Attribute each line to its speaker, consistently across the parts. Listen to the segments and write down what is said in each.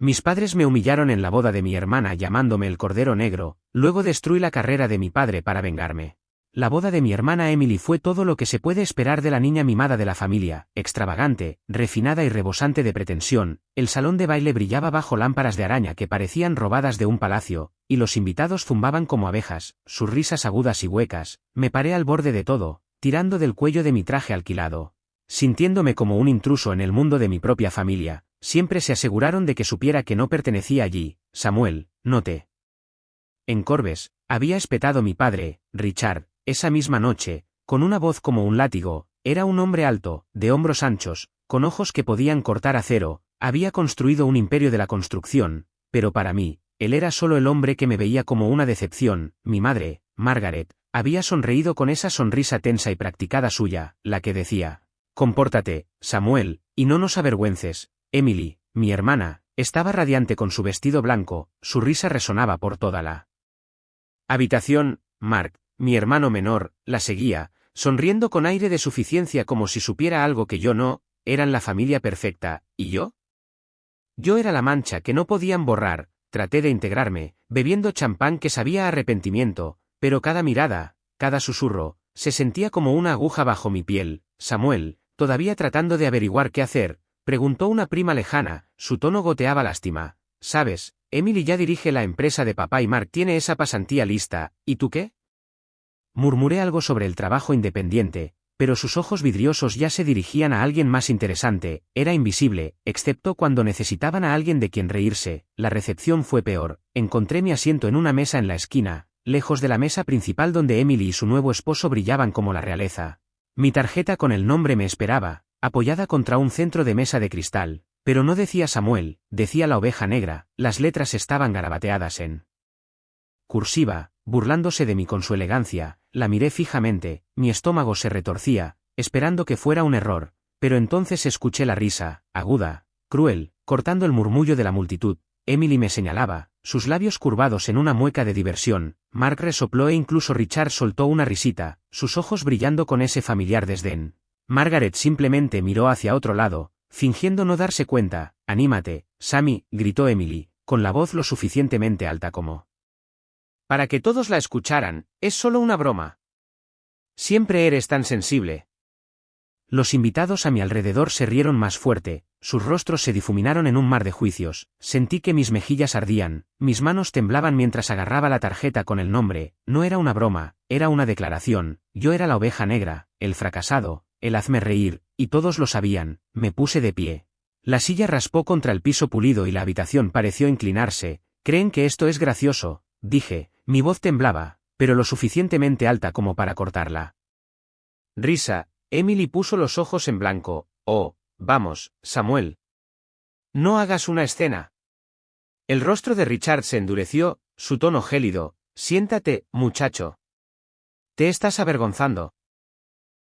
Speaker 1: Mis padres me humillaron en la boda de mi hermana llamándome el Cordero Negro, luego destruí la carrera de mi padre para vengarme. La boda de mi hermana Emily fue todo lo que se puede esperar de la niña mimada de la familia, extravagante, refinada y rebosante de pretensión. El salón de baile brillaba bajo lámparas de araña que parecían robadas de un palacio, y los invitados zumbaban como abejas, sus risas agudas y huecas. Me paré al borde de todo, tirando del cuello de mi traje alquilado. Sintiéndome como un intruso en el mundo de mi propia familia, siempre se aseguraron de que supiera que no pertenecía allí. Samuel, no te encorves, había espetado mi padre, Richard. Esa misma noche, con una voz como un látigo, era un hombre alto, de hombros anchos, con ojos que podían cortar acero, había construido un imperio de la construcción, pero para mí, él era solo el hombre que me veía como una decepción. Mi madre, Margaret, había sonreído con esa sonrisa tensa y practicada suya, la que decía: «Compórtate, Samuel, y no nos avergüences». Emily, mi hermana, estaba radiante con su vestido blanco, su risa resonaba por toda la habitación. Mark, mi hermano menor, la seguía, sonriendo con aire de suficiencia como si supiera algo que yo no. Eran la familia perfecta, ¿y yo? Yo era la mancha que no podían borrar. Traté de integrarme, bebiendo champán que sabía a arrepentimiento, pero cada mirada, cada susurro, se sentía como una aguja bajo mi piel. «Samuel, todavía tratando de averiguar qué hacer», preguntó una prima lejana, su tono goteaba lástima. «Sabes, Emily ya dirige la empresa de papá y Mark tiene esa pasantía lista, ¿y tú qué?». Murmuré algo sobre el trabajo independiente, pero sus ojos vidriosos ya se dirigían a alguien más interesante. Era invisible, excepto cuando necesitaban a alguien de quien reírse. La recepción fue peor. Encontré mi asiento en una mesa en la esquina, lejos de la mesa principal donde Emily y su nuevo esposo brillaban como la realeza. Mi tarjeta con el nombre me esperaba, apoyada contra un centro de mesa de cristal, pero no decía Samuel, decía la oveja negra. Las letras estaban garabateadas en cursiva. Burlándose de mí con su elegancia, la miré fijamente, mi estómago se retorcía, esperando que fuera un error, pero entonces escuché la risa, aguda, cruel, cortando el murmullo de la multitud. Emily me señalaba, sus labios curvados en una mueca de diversión. Mark resopló e incluso Richard soltó una risita, sus ojos brillando con ese familiar desdén. Margaret simplemente miró hacia otro lado, fingiendo no darse cuenta. «Anímate, Sammy», gritó Emily, con la voz lo suficientemente alta como para que todos la escucharan. «Es solo una broma. Siempre eres tan sensible». Los invitados a mi alrededor se rieron más fuerte, sus rostros se difuminaron en un mar de juicios. Sentí que mis mejillas ardían, mis manos temblaban mientras agarraba la tarjeta con el nombre. No era una broma, era una declaración. Yo era la oveja negra, el fracasado, el hazme reír, y todos lo sabían. Me puse de pie. La silla raspó contra el piso pulido y la habitación pareció inclinarse. «¿Creen que esto es gracioso?», dije. Mi voz temblaba, pero lo suficientemente alta como para cortarla. «Risa». Emily puso los ojos en blanco. «Oh, vamos, Samuel. No hagas una escena». El rostro de Richard se endureció, su tono gélido. «Siéntate, muchacho. Te estás avergonzando».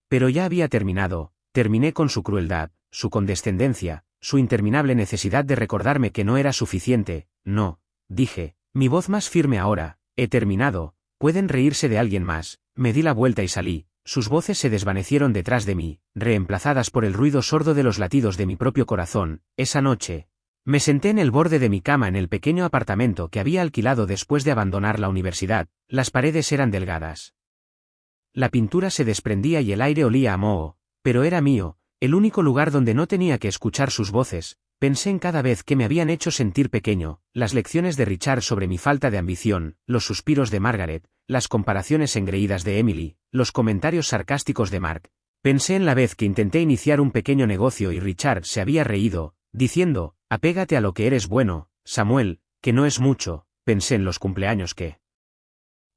Speaker 1: Pero ya había terminado. Terminé con su crueldad, su condescendencia, su interminable necesidad de recordarme que no era suficiente. «No», dije, mi voz más firme ahora. «He terminado, pueden reírse de alguien más». Me di la vuelta y salí. Sus voces se desvanecieron detrás de mí, reemplazadas por el ruido sordo de los latidos de mi propio corazón. Esa noche, me senté en el borde de mi cama en el pequeño apartamento que había alquilado después de abandonar la universidad. Las paredes eran delgadas. La pintura se desprendía y el aire olía a moho, pero era mío, el único lugar donde no tenía que escuchar sus voces. Pensé en cada vez que me habían hecho sentir pequeño, las lecciones de Richard sobre mi falta de ambición, los suspiros de Margaret, las comparaciones engreídas de Emily, los comentarios sarcásticos de Mark. Pensé en la vez que intenté iniciar un pequeño negocio y Richard se había reído, diciendo: «Apégate a lo que eres bueno, Samuel, que no es mucho». Pensé en los cumpleaños que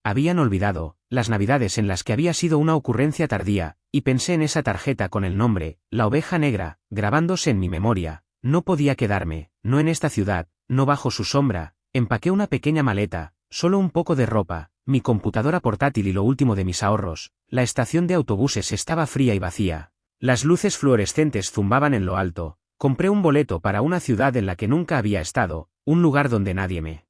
Speaker 1: habían olvidado, las navidades en las que había sido una ocurrencia tardía, y pensé en esa tarjeta con el nombre, la oveja negra, grabándose en mi memoria. No podía quedarme, no en esta ciudad, no bajo su sombra. Empaqué una pequeña maleta, solo un poco de ropa, mi computadora portátil y lo último de mis ahorros. La estación de autobuses estaba fría y vacía. Las luces fluorescentes zumbaban en lo alto. Compré un boleto para una ciudad en la que nunca había estado, un lugar donde nadie me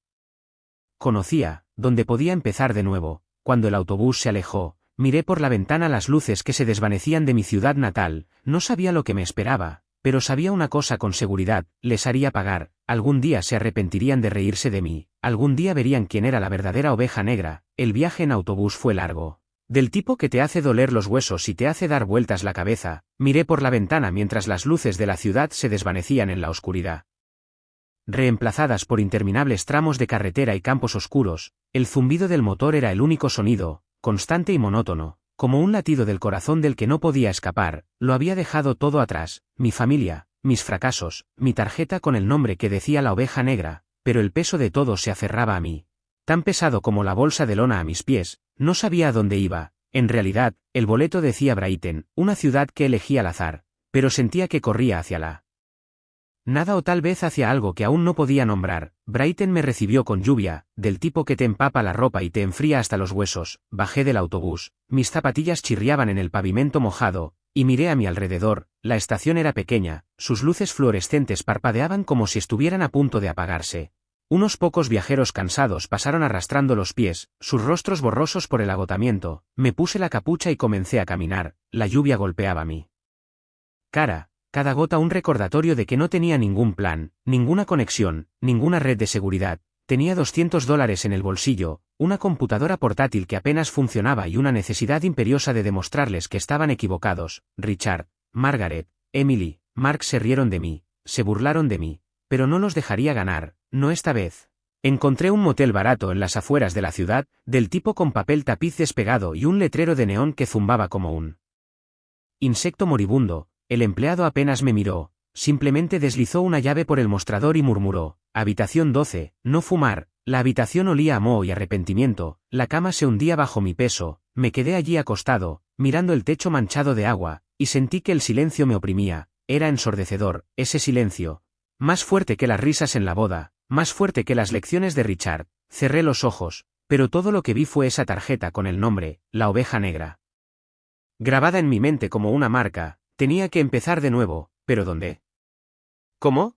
Speaker 1: conocía, donde podía empezar de nuevo. Cuando el autobús se alejó, miré por la ventana las luces que se desvanecían de mi ciudad natal. No sabía lo que me esperaba. pero sabía una cosa con seguridad, les haría pagar, algún día se arrepentirían de reírse de mí, algún día verían quién era la verdadera oveja negra. El viaje en autobús fue largo. Del tipo que te hace doler los huesos y te hace dar vueltas la cabeza, miré por la ventana mientras las luces de la ciudad se desvanecían en la oscuridad. Reemplazadas por interminables tramos de carretera y campos oscuros, el zumbido del motor era el único sonido, constante y monótono, como un latido del corazón del que no podía escapar. Lo había dejado todo atrás, mi familia, mis fracasos, mi tarjeta con el nombre que decía la oveja negra, pero el peso de todo se aferraba a mí. Tan pesado como la bolsa de lona a mis pies, no sabía a dónde iba. En realidad, el boleto decía Brighton, una ciudad que elegí al azar, pero sentía que corría hacia la nada o tal vez hacia algo que aún no podía nombrar. Brighton me recibió con lluvia, del tipo que te empapa la ropa y te enfría hasta los huesos. Bajé del autobús, mis zapatillas chirriaban en el pavimento mojado, y miré a mi alrededor. La estación era pequeña, sus luces fluorescentes parpadeaban como si estuvieran a punto de apagarse. Unos pocos viajeros cansados pasaron arrastrando los pies, sus rostros borrosos por el agotamiento. Me puse la capucha y comencé a caminar. La lluvia golpeaba mi cara. Cada gota un recordatorio de que no tenía ningún plan, ninguna conexión, ninguna red de seguridad. Tenía $200 en el bolsillo, una computadora portátil que apenas funcionaba y una necesidad imperiosa de demostrarles que estaban equivocados. Richard, Margaret, Emily, Mark se rieron de mí, se burlaron de mí, pero no los dejaría ganar, no esta vez. Encontré un motel barato en las afueras de la ciudad, del tipo con papel tapiz despegado y un letrero de neón que zumbaba como un insecto moribundo. El empleado apenas me miró, simplemente deslizó una llave por el mostrador y murmuró, habitación 12, no fumar. La habitación olía a moho y arrepentimiento, la cama se hundía bajo mi peso. Me quedé allí acostado, mirando el techo manchado de agua, y sentí que el silencio me oprimía. Era ensordecedor, ese silencio. Más fuerte que las risas en la boda, más fuerte que las lecciones de Richard. Cerré los ojos, pero todo lo que vi fue esa tarjeta con el nombre, la oveja negra. Grabada en mi mente como una marca. Tenía que empezar de nuevo, ¿pero dónde? ¿Cómo?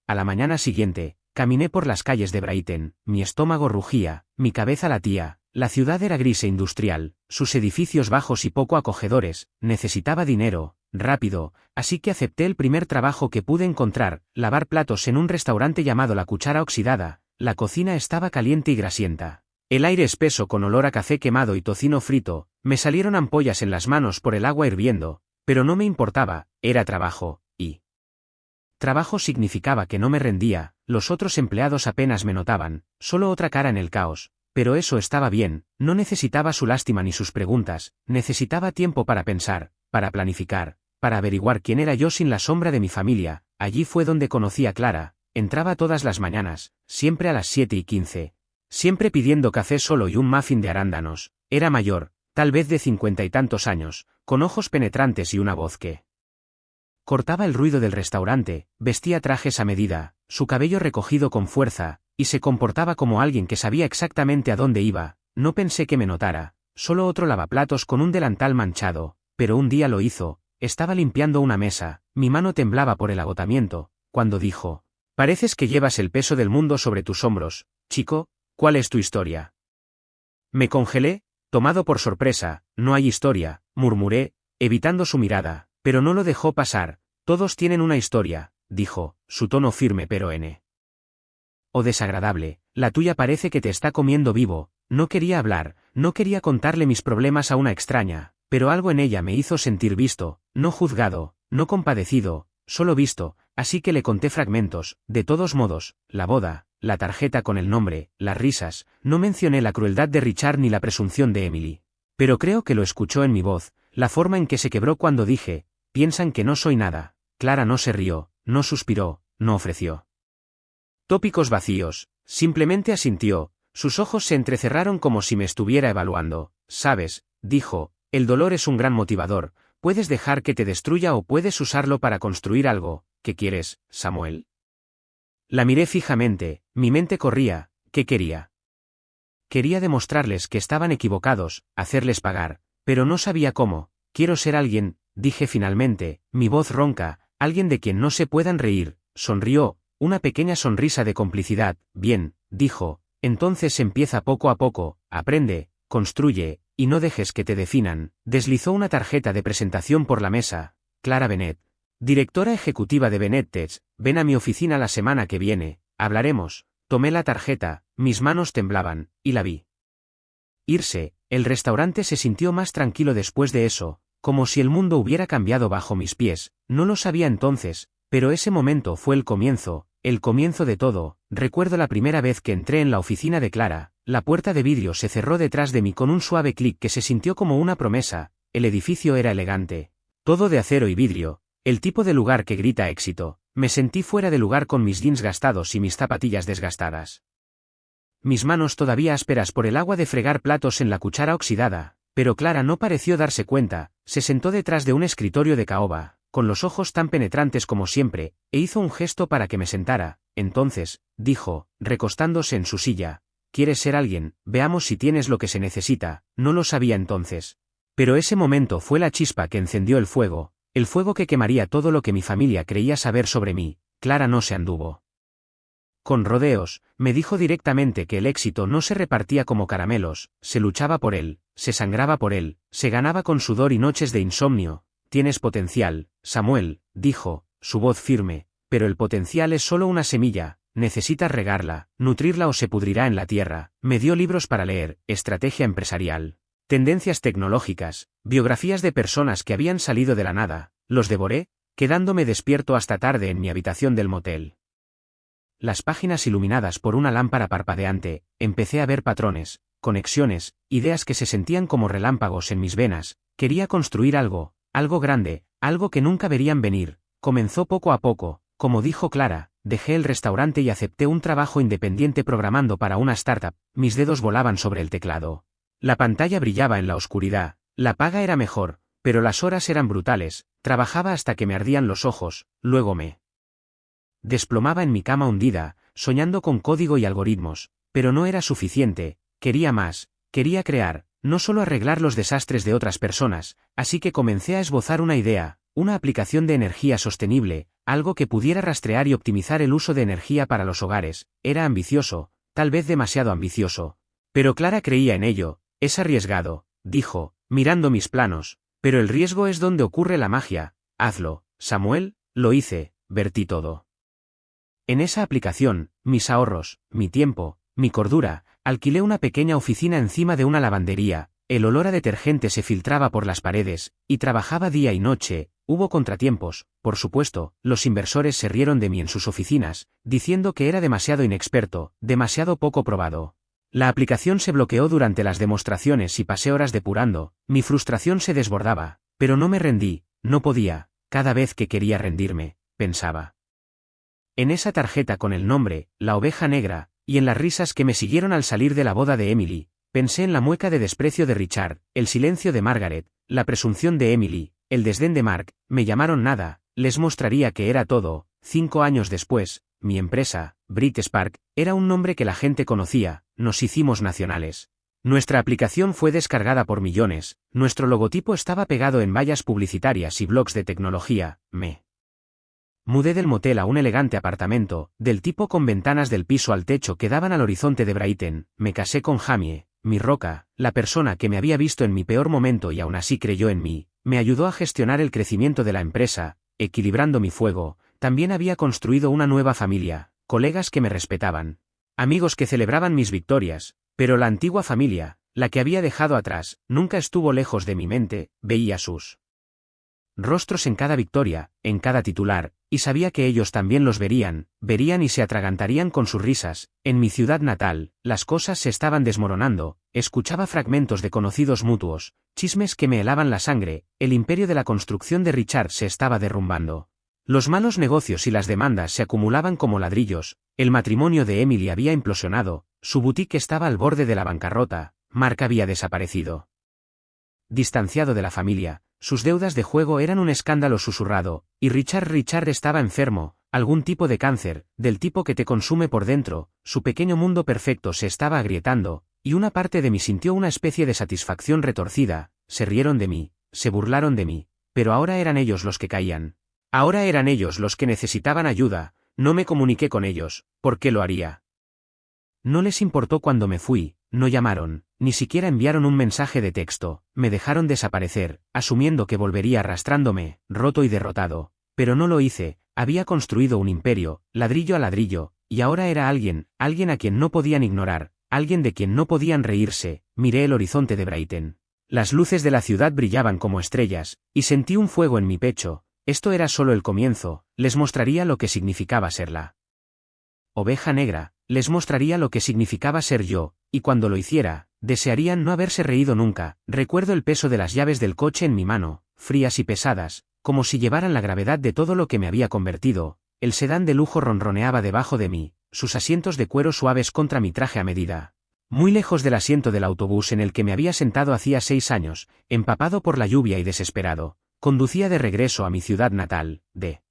Speaker 1: A la mañana siguiente, caminé por las calles de Brighton, mi estómago rugía, mi cabeza latía. La ciudad era gris e industrial, sus edificios bajos y poco acogedores. Necesitaba dinero, rápido, así que acepté el primer trabajo que pude encontrar, lavar platos en un restaurante llamado La Cuchara Oxidada. La cocina estaba caliente y grasienta. El aire espeso con olor a café quemado y tocino frito. Me salieron ampollas en las manos por el agua hirviendo. Pero no me importaba, era trabajo, y trabajo significaba que no me rendía. Los otros empleados apenas me notaban, solo otra cara en el caos, pero eso estaba bien. No necesitaba su lástima ni sus preguntas, necesitaba tiempo para pensar, para planificar, para averiguar quién era yo sin la sombra de mi familia. Allí fue donde conocí a Clara. Entraba todas las mañanas, siempre a las 7:15, siempre pidiendo café solo y un muffin de arándanos. Era mayor, tal vez de 50 y tantos años, con ojos penetrantes y una voz que cortaba el ruido del restaurante. Vestía trajes a medida, su cabello recogido con fuerza, y se comportaba como alguien que sabía exactamente a dónde iba. No pensé que me notara, solo otro lavaplatos con un delantal manchado, pero un día lo hizo. Estaba limpiando una mesa, mi mano temblaba por el agotamiento, cuando dijo, pareces que llevas el peso del mundo sobre tus hombros, chico, ¿cuál es tu historia? Me congelé, tomado por sorpresa. No hay historia, murmuré, evitando su mirada, pero no lo dejó pasar. Todos tienen una historia, dijo, su tono firme pero o desagradable. La tuya parece que te está comiendo vivo. No quería hablar, no quería contarle mis problemas a una extraña, pero algo en ella me hizo sentir visto, no juzgado, no compadecido, solo visto, así que le conté fragmentos. De todos modos, la boda, la tarjeta con el nombre, las risas. No mencioné la crueldad de Richard ni la presunción de Emily. Pero creo que lo escuchó en mi voz, la forma en que se quebró cuando dije, piensan que no soy nada. Clara no se rió, no suspiró, no ofreció tópicos vacíos, simplemente asintió. Sus ojos se entrecerraron como si me estuviera evaluando. Sabes, dijo, el dolor es un gran motivador. Puedes dejar que te destruya o puedes usarlo para construir algo. ¿Qué quieres, Samuel? La miré fijamente, mi mente corría. ¿Qué quería? Quería demostrarles que estaban equivocados, hacerles pagar, pero no sabía cómo. Quiero ser alguien, dije finalmente, mi voz ronca, alguien de quien no se puedan reír. Sonrió, una pequeña sonrisa de complicidad. Bien, dijo, entonces empieza poco a poco, aprende, construye, y no dejes que te definan. Deslizó una tarjeta de presentación por la mesa. Clara Bennett. Directora ejecutiva de Benetech, ven a mi oficina la semana que viene, hablaremos. Tomé la tarjeta, mis manos temblaban, y la vi. Irse, el restaurante se sintió más tranquilo después de eso, como si el mundo hubiera cambiado bajo mis pies. No lo sabía entonces, pero ese momento fue el comienzo de todo. Recuerdo la primera vez que entré en la oficina de Clara, la puerta de vidrio se cerró detrás de mí con un suave clic que se sintió como una promesa. El edificio era elegante, todo de acero y vidrio, el tipo de lugar que grita éxito. Me sentí fuera de lugar con mis jeans gastados y mis zapatillas desgastadas. Mis manos todavía ásperas por el agua de fregar platos en la cuchara oxidada, pero Clara no pareció darse cuenta. Se sentó detrás de un escritorio de caoba, con los ojos tan penetrantes como siempre, e hizo un gesto para que me sentara. Entonces, dijo, recostándose en su silla, ¿quieres ser alguien? Veamos si tienes lo que se necesita. No lo sabía entonces. Pero ese momento fue la chispa que encendió el fuego que quemaría todo lo que mi familia creía saber sobre mí. Clara no se anduvo con rodeos, me dijo directamente que el éxito no se repartía como caramelos, se luchaba por él, se sangraba por él, se ganaba con sudor y noches de insomnio. Tienes potencial, Samuel, dijo, su voz firme, pero el potencial es solo una semilla, necesitas regarla, nutrirla o se pudrirá en la tierra. Me dio libros para leer, estrategia empresarial, tendencias tecnológicas, biografías de personas que habían salido de la nada. Los devoré, quedándome despierto hasta tarde en mi habitación del motel. Las páginas iluminadas por una lámpara parpadeante, empecé a ver patrones, conexiones, ideas que se sentían como relámpagos en mis venas. Quería construir algo grande, algo que nunca verían venir. Comenzó poco a poco, como dijo Clara. Dejé el restaurante y acepté un trabajo independiente programando para una startup. Mis dedos volaban sobre el teclado. La pantalla brillaba en la oscuridad. La paga era mejor, pero las horas eran brutales. Trabajaba hasta que me ardían los ojos, luego me desplomaba en mi cama hundida, soñando con código y algoritmos, pero no era suficiente. Quería más, quería crear, no solo arreglar los desastres de otras personas. Así que comencé a esbozar una idea, una aplicación de energía sostenible, algo que pudiera rastrear y optimizar el uso de energía para los hogares. Era ambicioso, tal vez demasiado ambicioso, pero Clara creía en ello. Es arriesgado, dijo, mirando mis planos, pero el riesgo es donde ocurre la magia. Hazlo, Samuel. Lo hice, vertí todo en esa aplicación, mis ahorros, mi tiempo, mi cordura. Alquilé una pequeña oficina encima de una lavandería. El olor a detergente se filtraba por las paredes, y trabajaba día y noche. Hubo contratiempos, por supuesto. Los inversores se rieron de mí en sus oficinas, diciendo que era demasiado inexperto, demasiado poco probado. La aplicación se bloqueó durante las demostraciones y pasé horas depurando. Mi frustración se desbordaba, pero no me rendí, no podía. Cada vez que quería rendirme, pensaba en esa tarjeta con el nombre, La Oveja Negra, y en las risas que me siguieron al salir de la boda de Emily. Pensé en la mueca de desprecio de Richard, el silencio de Margaret, la presunción de Emily, el desdén de Mark. Me llamaron nada, les mostraría que era todo. 5 años después, mi empresa, Brit Spark, era un nombre que la gente conocía. Nos hicimos nacionales. Nuestra aplicación fue descargada por millones, nuestro logotipo estaba pegado en vallas publicitarias y blogs de tecnología. Me mudé del motel a un elegante apartamento, del tipo con ventanas del piso al techo que daban al horizonte de Brighton. Me casé con Jamie, mi roca, la persona que me había visto en mi peor momento y aún así creyó en mí. Me ayudó a gestionar el crecimiento de la empresa, equilibrando mi fuego. También había construido una nueva familia, colegas que me respetaban, amigos que celebraban mis victorias, pero la antigua familia, la que había dejado atrás, nunca estuvo lejos de mi mente. Veía sus rostros en cada victoria, en cada titular, y sabía que ellos también los verían y se atragantarían con sus risas. En mi ciudad natal, las cosas se estaban desmoronando. Escuchaba fragmentos de conocidos mutuos, chismes que me helaban la sangre. El imperio de la construcción de Richard se estaba derrumbando. Los malos negocios y las demandas se acumulaban como ladrillos. El matrimonio de Emily había implosionado, su boutique estaba al borde de la bancarrota. Mark había desaparecido. Distanciado de la familia, sus deudas de juego eran un escándalo susurrado, y Richard estaba enfermo, algún tipo de cáncer, del tipo que te consume por dentro. Su pequeño mundo perfecto se estaba agrietando, y una parte de mí sintió una especie de satisfacción retorcida. Se rieron de mí, se burlaron de mí, pero ahora eran ellos los que caían. Ahora eran ellos los que necesitaban ayuda. No me comuniqué con ellos. ¿Por qué lo haría? No les importó cuando me fui, no llamaron, ni siquiera enviaron un mensaje de texto. Me dejaron desaparecer, asumiendo que volvería arrastrándome, roto y derrotado. Pero no lo hice, había construido un imperio, ladrillo a ladrillo, y ahora era alguien a quien no podían ignorar, alguien de quien no podían reírse. Miré el horizonte de Brighton. Las luces de la ciudad brillaban como estrellas, y sentí un fuego en mi pecho. Esto era solo el comienzo, les mostraría lo que significaba ser la oveja negra, les mostraría lo que significaba ser yo, y cuando lo hiciera, desearían no haberse reído nunca. Recuerdo el peso de las llaves del coche en mi mano, frías y pesadas, como si llevaran la gravedad de todo lo que me había convertido. El sedán de lujo ronroneaba debajo de mí, sus asientos de cuero suaves contra mi traje a medida. Muy lejos del asiento del autobús en el que me había sentado hacía 6 años, empapado por la lluvia y desesperado, conducía de regreso a mi ciudad natal, de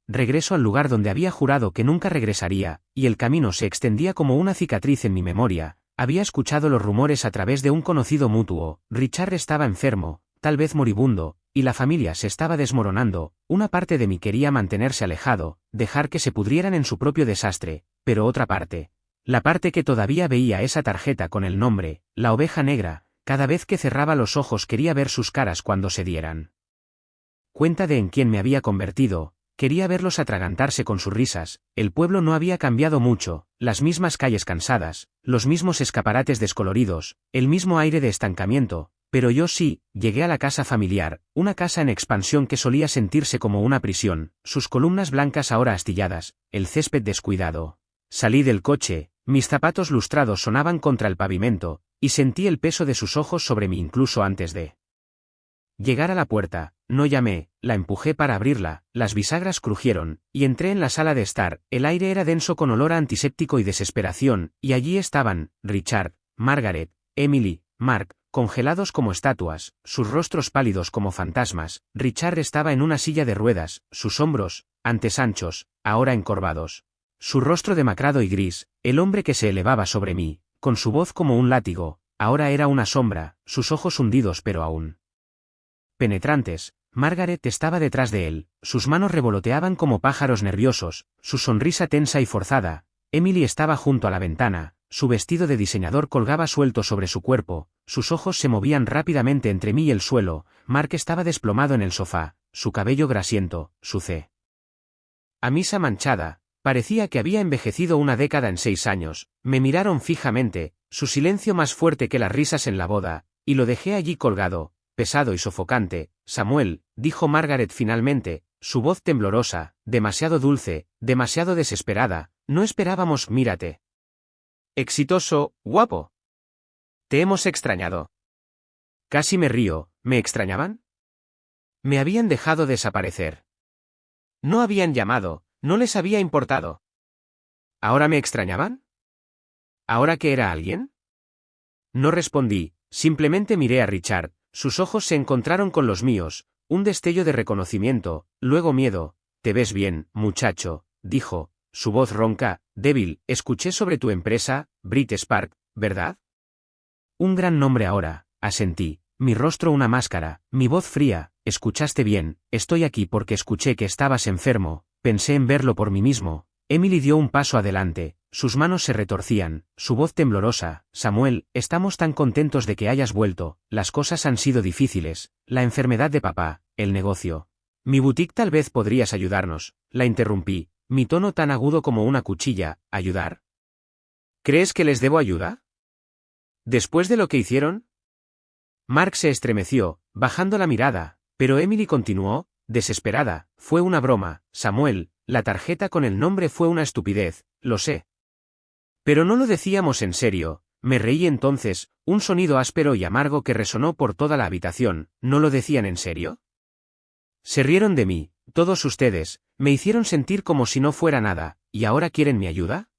Speaker 1: regreso al lugar donde había jurado que nunca regresaría, y el camino se extendía como una cicatriz en mi memoria. Había escuchado los rumores a través de un conocido mutuo. Richard estaba enfermo, tal vez moribundo, y la familia se estaba desmoronando. Una parte de mí quería mantenerse alejado, dejar que se pudrieran en su propio desastre, pero otra parte, la parte que todavía veía esa tarjeta con el nombre, la oveja negra, cada vez que cerraba los ojos quería ver sus caras cuando se dieran cuenta de en quién me había convertido. Quería verlos atragantarse con sus risas. El pueblo no había cambiado mucho, las mismas calles cansadas, los mismos escaparates descoloridos, el mismo aire de estancamiento, pero yo sí. Llegué a la casa familiar, una casa en expansión que solía sentirse como una prisión, sus columnas blancas ahora astilladas, el césped descuidado. Salí del coche, mis zapatos lustrados sonaban contra el pavimento, y sentí el peso de sus ojos sobre mí incluso antes de llegar a la puerta. No llamé, la empujé para abrirla, las bisagras crujieron, y entré en la sala de estar. El aire era denso con olor a antiséptico y desesperación, y allí estaban, Richard, Margaret, Emily, Mark, congelados como estatuas, sus rostros pálidos como fantasmas. Richard estaba en una silla de ruedas, sus hombros, antes anchos, ahora encorvados. Su rostro demacrado y gris, el hombre que se elevaba sobre mí, con su voz como un látigo, ahora era una sombra, sus ojos hundidos pero aún penetrantes. Margaret estaba detrás de él, sus manos revoloteaban como pájaros nerviosos, su sonrisa tensa y forzada. Emily estaba junto a la ventana, su vestido de diseñador colgaba suelto sobre su cuerpo, sus ojos se movían rápidamente entre mí y el suelo. Mark estaba desplomado en el sofá, su cabello grasiento, su camisa manchada, parecía que había envejecido una década en 6 años. Me miraron fijamente, su silencio más fuerte que las risas en la boda, y lo dejé allí colgado, pesado y sofocante. Samuel, dijo Margaret finalmente, su voz temblorosa, demasiado dulce, demasiado desesperada. No esperábamos. Mírate. Exitoso, guapo. Te hemos extrañado. Casi me río. ¿Me extrañaban? Me habían dejado desaparecer. No habían llamado, no les había importado. ¿Ahora me extrañaban? ¿Ahora que era alguien? No respondí, simplemente miré a Richard. Sus ojos se encontraron con los míos, un destello de reconocimiento, luego miedo. «Te ves bien, muchacho», dijo, su voz ronca, débil. «Escuché sobre tu empresa, Brit Spark, ¿verdad?» Un gran nombre ahora, asentí, mi rostro una máscara, mi voz fría. «Escuchaste bien, estoy aquí porque escuché que estabas enfermo, pensé en verlo por mí mismo». Emily dio un paso adelante, sus manos se retorcían, su voz temblorosa. «Samuel, estamos tan contentos de que hayas vuelto. Las cosas han sido difíciles, la enfermedad de papá, el negocio. Mi boutique tal vez podrías ayudarnos», la interrumpí, mi tono tan agudo como una cuchilla. «¿Ayudar? ¿Crees que les debo ayuda? ¿Después de lo que hicieron?» Mark se estremeció, bajando la mirada, pero Emily continuó, desesperada. «Fue una broma, Samuel, la tarjeta con el nombre fue una estupidez, lo sé. Pero no lo decíamos en serio». Me reí entonces, un sonido áspero y amargo que resonó por toda la habitación. «¿No lo decían en serio?» Se rieron de mí, todos ustedes, me hicieron sentir como si no fuera nada, ¿y ahora quieren mi ayuda?»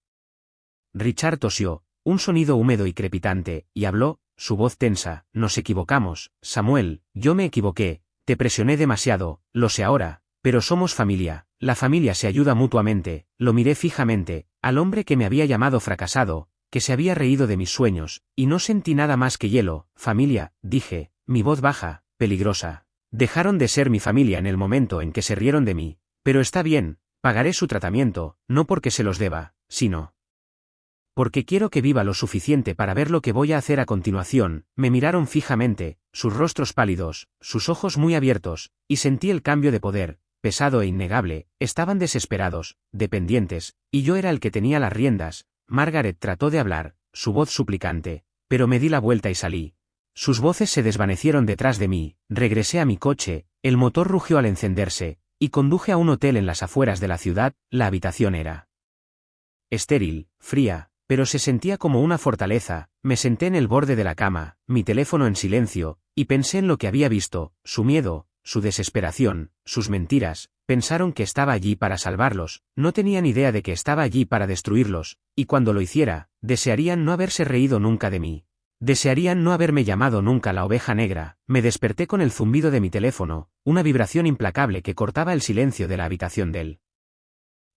Speaker 1: Richard tosió, un sonido húmedo y crepitante, y habló, su voz tensa. «Nos equivocamos, Samuel, yo me equivoqué, te presioné demasiado, lo sé ahora, pero somos familia, la familia se ayuda mutuamente». Lo miré fijamente, al hombre que me había llamado fracasado, que se había reído de mis sueños, y no sentí nada más que hielo. «Familia», dije, mi voz baja, peligrosa. «Dejaron de ser mi familia en el momento en que se rieron de mí, pero está bien, pagaré su tratamiento, no porque se los deba, sino porque quiero que viva lo suficiente para ver lo que voy a hacer a continuación». Me miraron fijamente, sus rostros pálidos, sus ojos muy abiertos, y sentí el cambio de poder. pesado e innegable, estaban desesperados, dependientes, y yo era el que tenía las riendas. Margaret trató de hablar, su voz suplicante, pero me di la vuelta y salí. Sus voces se desvanecieron detrás de mí, regresé a mi coche, el motor rugió al encenderse, y conduje a un hotel en las afueras de la ciudad. La habitación era estéril, fría, pero se sentía como una fortaleza. Me senté en el borde de la cama, mi teléfono en silencio, y pensé en lo que había visto, su miedo, su desesperación, sus mentiras. Pensaron que estaba allí para salvarlos, no tenían idea de que estaba allí para destruirlos, y cuando lo hiciera, desearían no haberse reído nunca de mí. Desearían no haberme llamado nunca la oveja negra. Me desperté con el zumbido de mi teléfono, una vibración implacable que cortaba el silencio de la habitación del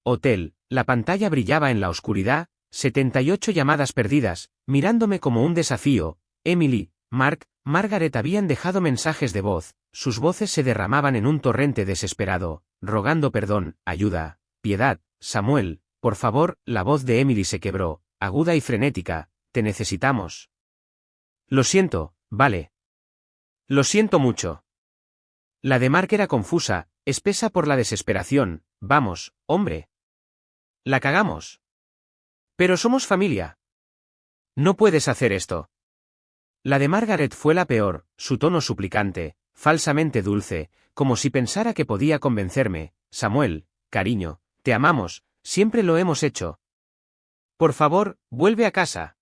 Speaker 1: hotel. La pantalla brillaba en la oscuridad, 78 llamadas perdidas, mirándome como un desafío. Emily, Mark, Margaret habían dejado mensajes de voz, sus voces se derramaban en un torrente desesperado, rogando perdón, ayuda, piedad. Samuel, por favor. La voz de Emily se quebró, aguda y frenética, te necesitamos. Lo siento, vale. Lo siento mucho. La de Mark era confusa, espesa por la desesperación. Vamos, hombre. La cagamos. Pero somos familia. No puedes hacer esto. La de Margaret fue la peor, su tono suplicante, falsamente dulce, como si pensara que podía convencerme. Samuel, cariño, te amamos, siempre lo hemos hecho. Por favor, vuelve a casa.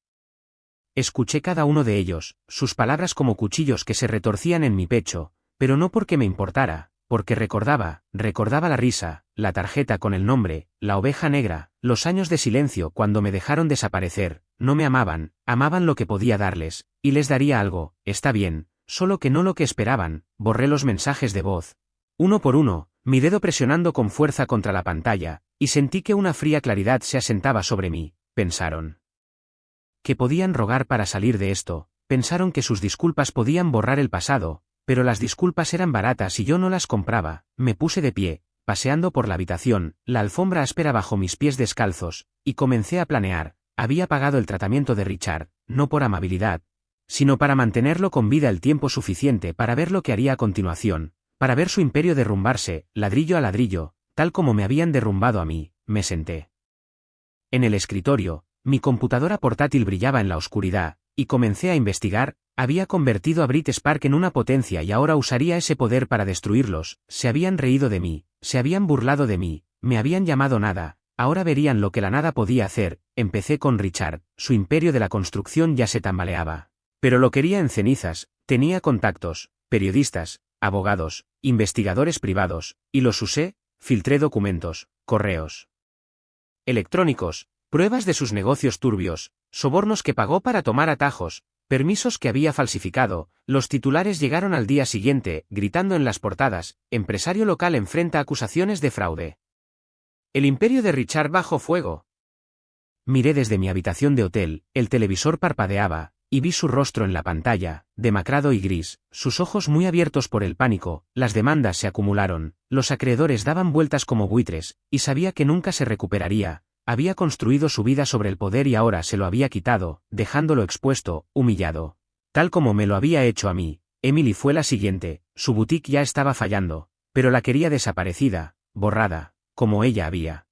Speaker 1: Escuché cada uno de ellos, sus palabras como cuchillos que se retorcían en mi pecho, pero no porque me importara, porque recordaba la risa, la tarjeta con el nombre, la oveja negra, los años de silencio cuando me dejaron desaparecer. No me amaban, amaban lo que podía darles, y les daría algo. Está bien, solo que no lo que esperaban. Borré los mensajes de voz, uno por uno, mi dedo presionando con fuerza contra la pantalla, y sentí que una fría claridad se asentaba sobre mí. Pensaron que podían rogar para salir de esto, pensaron que sus disculpas podían borrar el pasado, pero las disculpas eran baratas y yo no las compraba. Me puse de pie, paseando por la habitación, la alfombra áspera bajo mis pies descalzos, y comencé a planear. Había pagado el tratamiento de Richard, no por amabilidad, sino para mantenerlo con vida el tiempo suficiente para ver lo que haría a continuación, para ver su imperio derrumbarse, ladrillo a ladrillo, tal como me habían derrumbado a mí. Me senté en el escritorio, mi computadora portátil brillaba en la oscuridad, y comencé a investigar. Había convertido a Brit Spark en una potencia y ahora usaría ese poder para destruirlos. Se habían reído de mí, se habían burlado de mí, me habían llamado nada, ahora verían lo que la nada podía hacer. Empecé con Richard, su imperio de la construcción ya se tambaleaba. Pero lo quería en cenizas. Tenía contactos, periodistas, abogados, investigadores privados, y los usé. Filtré documentos, correos electrónicos, pruebas de sus negocios turbios, sobornos que pagó para tomar atajos, permisos que había falsificado. Los titulares llegaron al día siguiente, gritando en las portadas: empresario local enfrenta acusaciones de fraude. El imperio de Richard bajo fuego. Miré desde mi habitación de hotel, el televisor parpadeaba, y vi su rostro en la pantalla, demacrado y gris, sus ojos muy abiertos por el pánico. Las demandas se acumularon, los acreedores daban vueltas como buitres, y sabía que nunca se recuperaría. Había construido su vida sobre el poder y ahora se lo había quitado, dejándolo expuesto, humillado. Tal como me lo había hecho a mí. Emily fue la siguiente, su boutique ya estaba fallando, pero la quería desaparecida, borrada, como ella había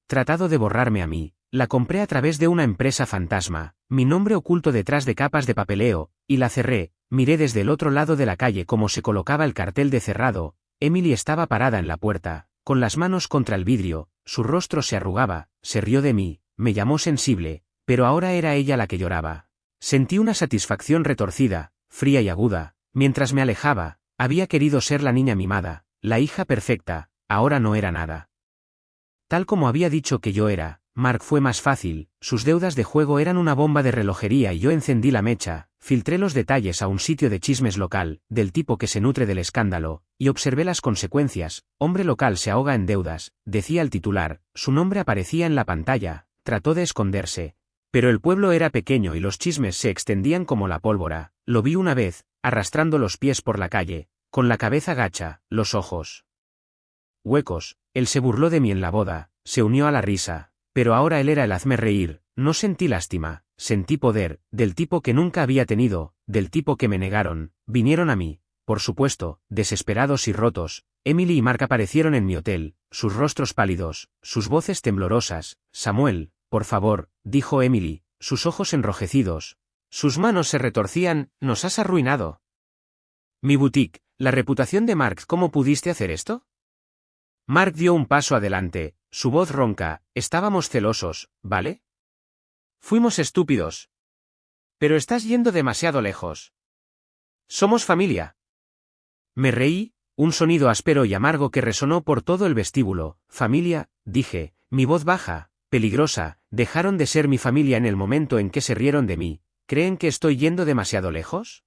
Speaker 1: tratado de borrarme a mí. La compré a través de una empresa fantasma, mi nombre oculto detrás de capas de papeleo, y la cerré. Miré desde el otro lado de la calle cómo se colocaba el cartel de cerrado. Emily estaba parada en la puerta, con las manos contra el vidrio, su rostro se arrugaba, se rió de mí, me llamó sensible, pero ahora era ella la que lloraba. Sentí una satisfacción retorcida, fría y aguda. Mientras me alejaba, había querido ser la niña mimada, la hija perfecta. Ahora no era nada tal como había dicho que yo era. Mark fue más fácil, sus deudas de juego eran una bomba de relojería y yo encendí la mecha. Filtré los detalles a un sitio de chismes local, del tipo que se nutre del escándalo, y observé las consecuencias. Hombre local se ahoga en deudas, decía el titular. Su nombre aparecía en la pantalla. Trató de esconderse, pero el pueblo era pequeño y los chismes se extendían como la pólvora. Lo vi una vez, arrastrando los pies por la calle, con la cabeza gacha, los ojos huecos. Él se burló de mí en la boda, se unió a la risa, pero ahora él era el hazme reír. No sentí lástima, sentí poder, del tipo que nunca había tenido, del tipo que me negaron. Vinieron a mí, por supuesto, desesperados y rotos, Emily y Mark aparecieron en mi hotel, sus rostros pálidos, sus voces temblorosas. Samuel, por favor, dijo Emily, sus ojos enrojecidos. Sus manos se retorcían, nos has arruinado. Mi boutique, la reputación de Mark, ¿cómo pudiste hacer esto? Mark dio un paso adelante, su voz ronca, estábamos celosos, ¿vale? Fuimos estúpidos. Pero estás yendo demasiado lejos. Somos familia. Me reí, un sonido áspero y amargo que resonó por todo el vestíbulo. Familia, dije, mi voz baja, peligrosa, dejaron de ser mi familia en el momento en que se rieron de mí. ¿Creen que estoy yendo demasiado lejos?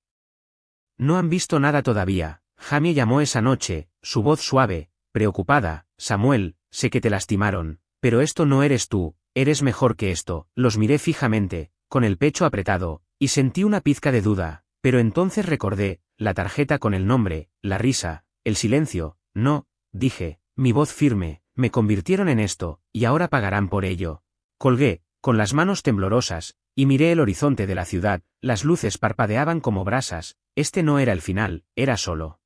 Speaker 1: No han visto nada todavía. Jamie llamó esa noche, su voz suave, preocupada. Samuel, sé que te lastimaron, pero esto no eres tú, eres mejor que esto. Los miré fijamente, con el pecho apretado, y sentí una pizca de duda, pero entonces recordé, la tarjeta con el nombre, la risa, el silencio. No, dije, mi voz firme, me convirtieron en esto, y ahora pagarán por ello. Colgué, con las manos temblorosas, y miré el horizonte de la ciudad, las luces parpadeaban como brasas. Este no era el final, era solo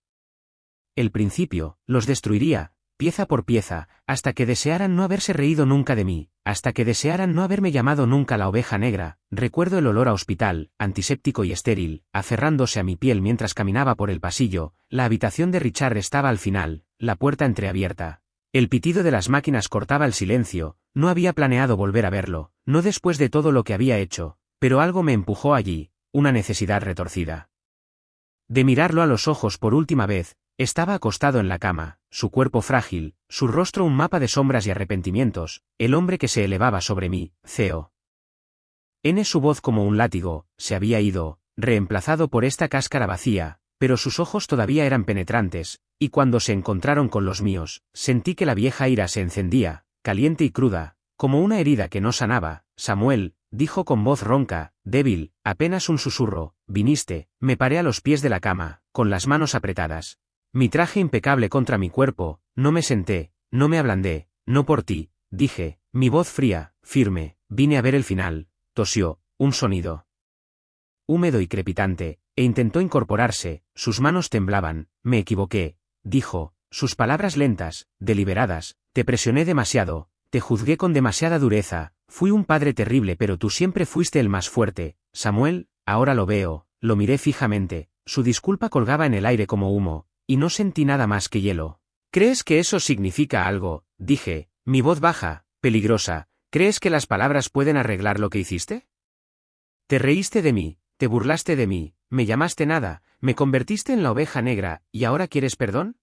Speaker 1: el principio. Los destruiría, pieza por pieza, hasta que desearan no haberse reído nunca de mí, hasta que desearan no haberme llamado nunca la oveja negra. Recuerdo el olor a hospital, antiséptico y estéril, aferrándose a mi piel mientras caminaba por el pasillo. La habitación de Richard estaba al final, la puerta entreabierta. El pitido de las máquinas cortaba el silencio. No había planeado volver a verlo, no después de todo lo que había hecho, pero algo me empujó allí, una necesidad retorcida de mirarlo a los ojos por última vez. Estaba acostado en la cama, su cuerpo frágil, su rostro un mapa de sombras y arrepentimientos, el hombre que se elevaba sobre mí, Theo. Su voz como un látigo, se había ido, reemplazado por esta cáscara vacía, pero sus ojos todavía eran penetrantes, y cuando se encontraron con los míos, sentí que la vieja ira se encendía, caliente y cruda, como una herida que no sanaba. Samuel, dijo con voz ronca, débil, apenas un susurro, viniste. Me paré a los pies de la cama, con las manos apretadas. Mi traje impecable contra mi cuerpo. No me senté, no me ablandé, no por ti, dije, mi voz fría, firme, vine a ver el final. Tosió, un sonido húmedo y crepitante, e intentó incorporarse. Sus manos temblaban. Me equivoqué, dijo, sus palabras lentas, deliberadas. Te presioné demasiado, te juzgué con demasiada dureza, fui un padre terrible, pero tú siempre fuiste el más fuerte. Samuel, ahora lo veo. Lo miré fijamente, su disculpa colgaba en el aire como humo, y no sentí nada más que hielo. ¿Crees que eso significa algo? Dije, mi voz baja, peligrosa. ¿Crees que las palabras pueden arreglar lo que hiciste? Te reíste de mí, te burlaste de mí, me llamaste nada, me convertiste en la oveja negra, ¿y ahora quieres perdón?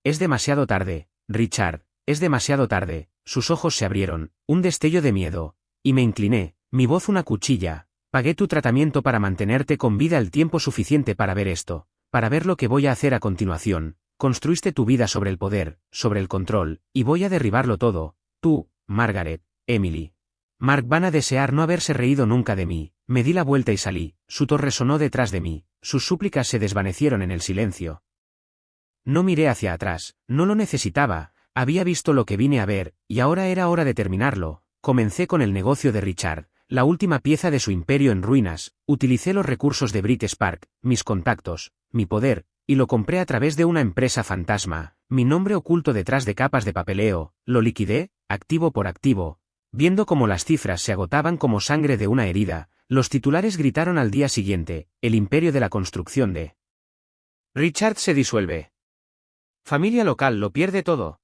Speaker 1: Es demasiado tarde, Richard, es demasiado tarde. Sus ojos se abrieron, un destello de miedo, y me incliné, mi voz una cuchilla. Pagué tu tratamiento para mantenerte con vida el tiempo suficiente para ver esto, para ver lo que voy a hacer a continuación. Construiste tu vida sobre el poder, sobre el control, y voy a derribarlo todo. Tú, Margaret, Emily. Mark van a desear no haberse reído nunca de mí. Me di la vuelta y salí. Su tos resonó detrás de mí, sus súplicas se desvanecieron en el silencio. No miré hacia atrás, no lo necesitaba, había visto lo que vine a ver, y ahora era hora de terminarlo. Comencé con el negocio de Richard, la última pieza de su imperio en ruinas. Utilicé los recursos de Brick Spark, mis contactos, mi poder, y lo compré a través de una empresa fantasma, mi nombre oculto detrás de capas de papeleo. Lo liquidé, activo por activo. Viendo cómo las cifras se agotaban como sangre de una herida, los titulares gritaron al día siguiente, el imperio de la construcción de Richard se disuelve. Familia local lo pierde todo.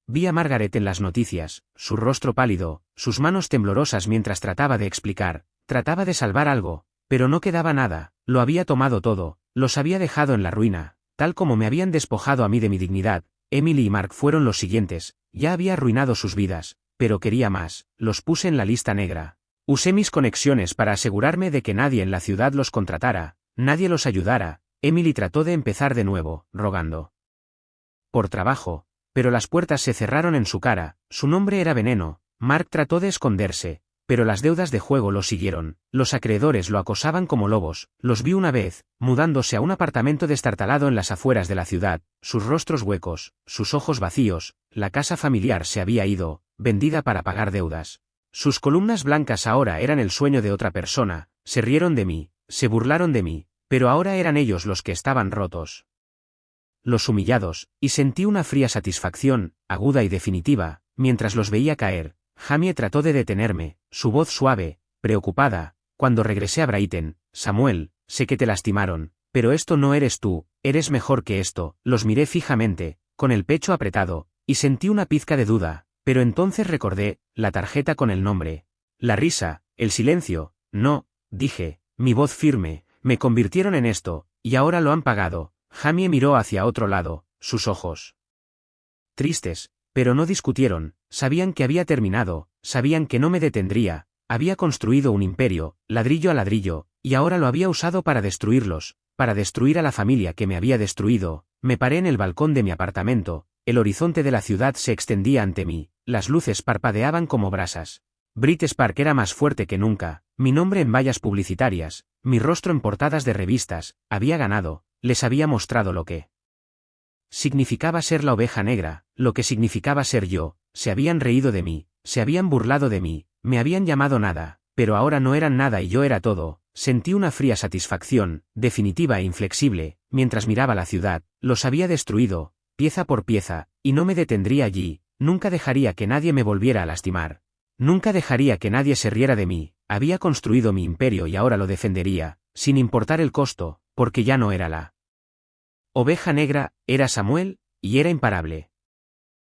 Speaker 1: Vi a Margaret en las noticias, su rostro pálido, sus manos temblorosas mientras trataba de explicar, trataba de salvar algo, pero no quedaba nada. Lo había tomado todo, los había dejado en la ruina, tal como me habían despojado a mí de mi dignidad. Emily y Mark fueron los siguientes, ya había arruinado sus vidas, pero quería más. Los puse en la lista negra. Usé mis conexiones para asegurarme de que nadie en la ciudad los contratara, nadie los ayudara. Emily trató de empezar de nuevo, rogando por trabajo, pero las puertas se cerraron en su cara. Su nombre era veneno. Mark trató de esconderse, pero las deudas de juego lo siguieron. Los acreedores lo acosaban como lobos. Los vi una vez, mudándose a un apartamento destartalado en las afueras de la ciudad, sus rostros huecos, sus ojos vacíos. La casa familiar se había ido, vendida para pagar deudas. Sus columnas blancas ahora eran el sueño de otra persona. Se rieron de mí, se burlaron de mí, pero ahora eran ellos los que estaban rotos. los humillados, y sentí una fría satisfacción, aguda y definitiva, mientras los veía caer. Jamie trató de detenerme, su voz suave, preocupada. Cuando regresé a Brighton, Samuel, sé que te lastimaron, pero esto no eres tú, eres mejor que esto. Los miré fijamente, con el pecho apretado, y sentí una pizca de duda, pero entonces recordé, la tarjeta con el nombre. La risa, el silencio, no, dije, mi voz firme, me convirtieron en esto, y ahora lo han pagado. Jamie miró hacia otro lado, sus ojos tristes, pero no discutieron, sabían que había terminado, sabían que no me detendría, había construido un imperio, ladrillo a ladrillo, y ahora lo había usado para destruirlos, para destruir a la familia que me había destruido. Me paré en el balcón de mi apartamento, el horizonte de la ciudad se extendía ante mí, las luces parpadeaban como brasas. Brit Spark era más fuerte que nunca, mi nombre en vallas publicitarias, mi rostro en portadas de revistas, había ganado, les había mostrado lo que significaba ser la oveja negra, lo que significaba ser yo. Se habían reído de mí, se habían burlado de mí, me habían llamado nada, pero ahora no eran nada y yo era todo. Sentí una fría satisfacción, definitiva e inflexible, mientras miraba la ciudad. Los había destruido, pieza por pieza, y no me detendría allí. Nunca dejaría que nadie me volviera a lastimar. Nunca dejaría que nadie se riera de mí. Había construido mi imperio y ahora lo defendería, sin importar el costo, porque ya no era la oveja negra, era Samuel, y era imparable.